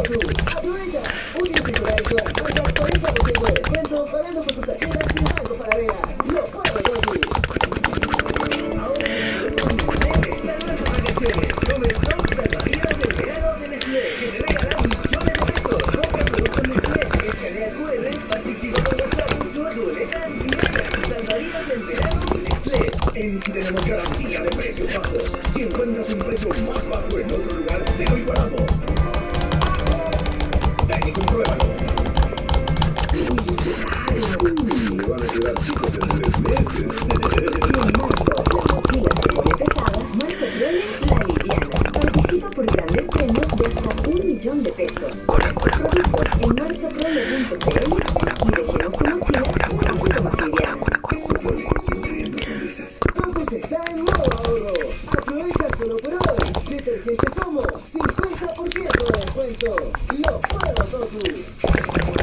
Totus. Aprovecha. Útil circular hasta 40% de descuento pagando con tus tarjetas y Banco Falabella. Lo puedo, Totus. Ahora está en nuevas vacaciones. Comenzó Salvavidas del verano de Nestlé, que te regala millones de pesos. Compra productos Nestlé, escanea QR, participa con WhatsApp, sube tu boleta y gana Salvavidas del verano de Nestlé. En si tenemos garantía de precios bajos. Si encuentras un precio más bajo en otro lugar, te lo igualamos. Ven y compruébalo. Van a quedar chicos en 3 meses. Marzo Prole, la liviana. Participa por grandes premios de hasta 1 millón de pesos. Productos en marzoprole.cl y dejemos tu mochila un poquito más liviana. Totus está en modo ahorro. Aprovecha solo por hoy. Detergente Somo, 50% de descuento. Lo puedo, Totus.